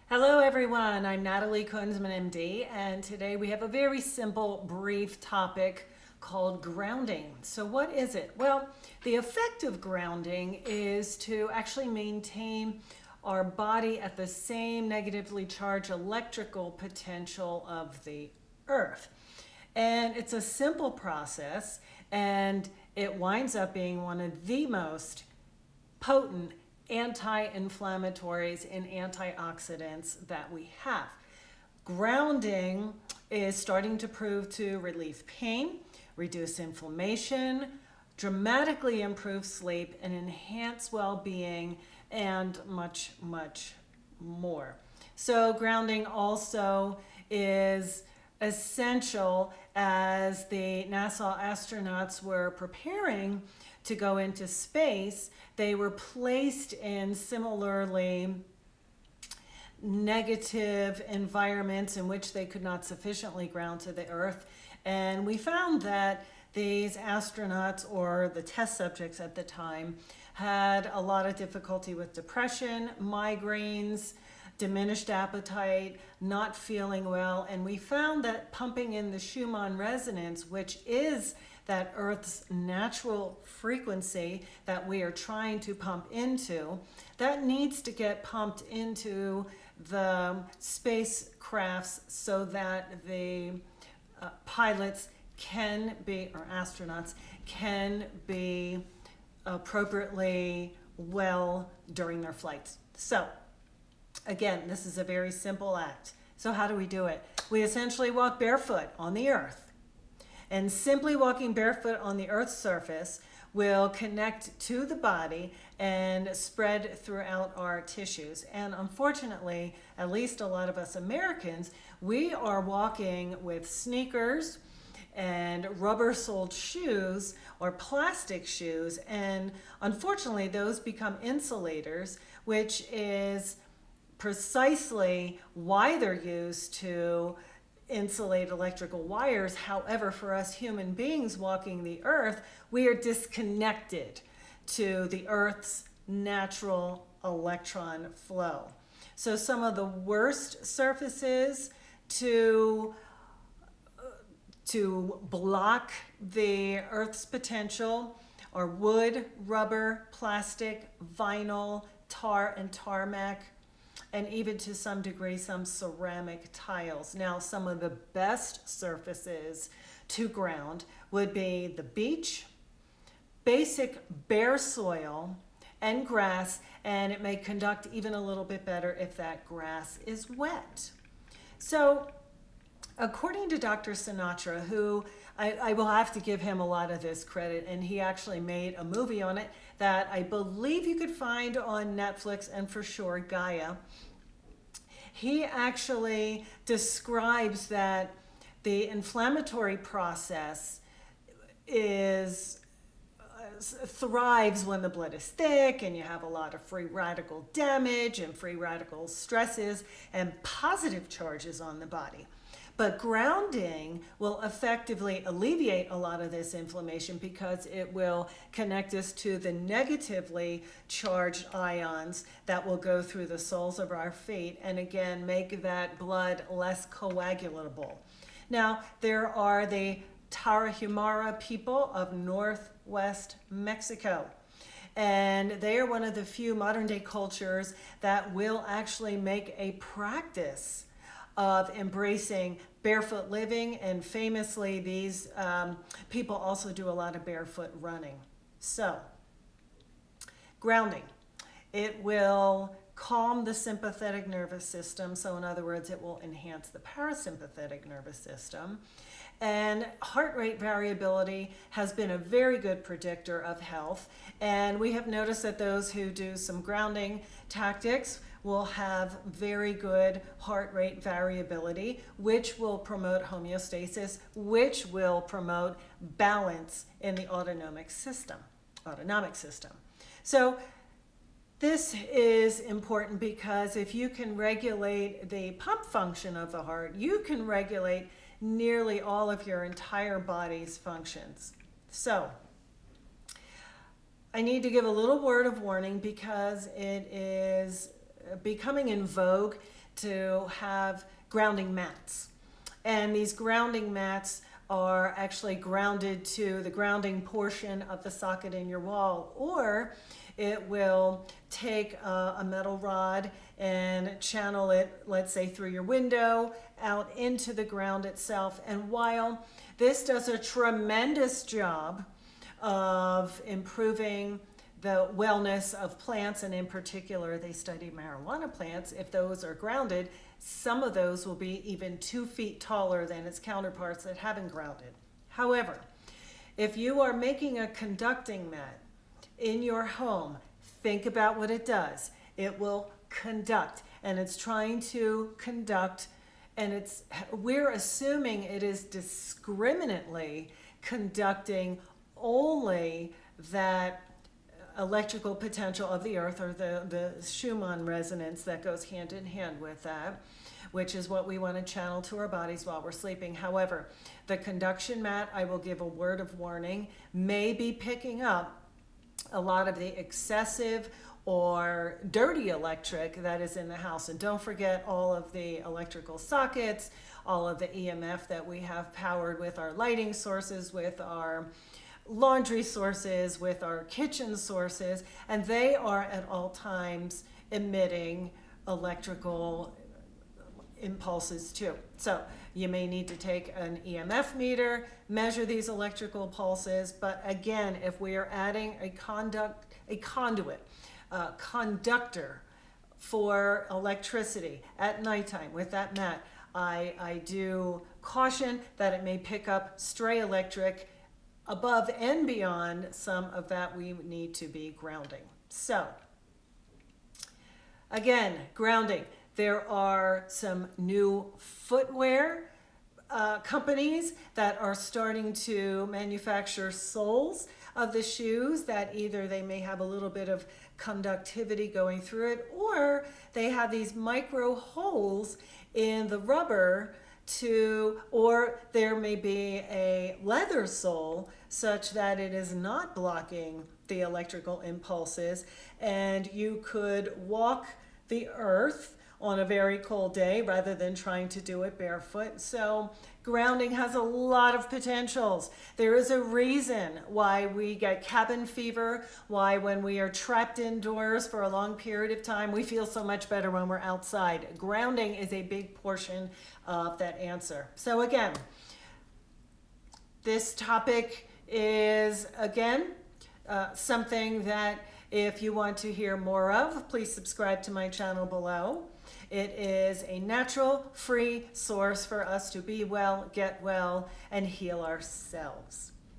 Hello, everyone. I'm Natalie Kunzman, MD, and today we have a very simple, brief topic called grounding. So, what is it? Well, the effect of grounding is to actually maintain our body at the same negatively charged electrical potential of the earth. And it's a simple process, and it winds up being one of the most potent anti-inflammatories and antioxidants that we have. Grounding is starting to prove to relieve pain, reduce inflammation, dramatically improve sleep, and enhance well-being, and much, much more. So grounding also is essential as the NASA astronauts were preparing to go into space. They were placed in similarly negative environments in which they could not sufficiently ground to the earth. And we found that these astronauts, or the test subjects at the time, had a lot of difficulty with depression, migraines, diminished appetite, not feeling well. And we found that pumping in the Schumann resonance, which is that Earth's natural frequency that we are trying to pump into, that needs to get pumped into the spacecrafts so that the pilots can be, or astronauts, can be appropriately well during their flights. So, again, this is a very simple act. So how do we do it? We essentially walk barefoot on the earth. And simply walking barefoot on the earth's surface will connect to the body and spread throughout our tissues. And unfortunately, at least a lot of us Americans, we are walking with sneakers and rubber-soled shoes or plastic shoes. And unfortunately, those become insulators, which is precisely why they're used to insulate electrical wires. However, for us human beings walking the earth, we are disconnected to the earth's natural electron flow. So some of the worst surfaces to block the earth's potential are wood, rubber, plastic, vinyl, tar and tarmac, and even to some degree some ceramic tiles. Now, some of the best surfaces to ground would be the beach, basic bare soil, and grass, and it may conduct even a little bit better if that grass is wet. So, according to Dr. Sinatra, who I will have to give him a lot of this credit, and he actually made a movie on it that I believe you could find on Netflix and for sure Gaia. He actually describes that the inflammatory process thrives when the blood is thick and you have a lot of free radical damage and free radical stresses and positive charges on the body. But grounding will effectively alleviate a lot of this inflammation because it will connect us to the negatively charged ions that will go through the soles of our feet and again make that blood less coagulable. Now, there are the Tarahumara people of northwest Mexico. And they are one of the few modern day cultures that will actually make a practice of embracing barefoot living, and famously these people also do a lot of barefoot running. So, grounding. It will calm the sympathetic nervous system, so in other words, it will enhance the parasympathetic nervous system. And heart rate variability has been a very good predictor of health, and we have noticed that those who do some grounding tactics will have very good heart rate variability, which will promote homeostasis, which will promote balance in the autonomic system. So this is important because if you can regulate the pump function of the heart, you can regulate nearly all of your entire body's functions. So I need to give a little word of warning because it is becoming in vogue to have grounding mats. And these grounding mats are actually grounded to the grounding portion of the socket in your wall, or it will take a metal rod and channel it, let's say, through your window out into the ground itself. And while this does a tremendous job of improving the wellness of plants, and in particular, they study marijuana plants, if those are grounded, some of those will be even 2 feet taller than its counterparts that haven't grounded. However, if you are making a conducting mat in your home, think about what it does. It will conduct, and it's trying to conduct, and we're assuming it is discriminately conducting only that electrical potential of the earth, or the Schumann resonance that goes hand in hand with that, which is what we want to channel to our bodies while we're sleeping. However, the conduction mat, I will give a word of warning, may be picking up a lot of the excessive or dirty electric that is in the house. And don't forget all of the electrical sockets, all of the EMF that we have powered with our lighting sources, with our laundry sources, with our kitchen sources, and they are at all times emitting electrical impulses too. So you may need to take an EMF meter, measure these electrical pulses, but again, if we are adding a conductor for electricity at nighttime with that mat, I do caution that it may pick up stray electric above and beyond some of that we need to be grounding. So again, grounding. There are some new footwear companies that are starting to manufacture soles of the shoes that either they may have a little bit of conductivity going through it, or they have these micro holes in the rubber or there may be a leather sole such that it is not blocking the electrical impulses, and you could walk the earth on a very cold day rather than trying to do it barefoot. So grounding has a lot of potentials. There is a reason why we get cabin fever, why when we are trapped indoors for a long period of time, we feel so much better when we're outside. Grounding is a big portion of that answer. So again, this topic is, again, something that if you want to hear more of, please subscribe to my channel below. It is a natural, free source for us to be well, get well, and heal ourselves.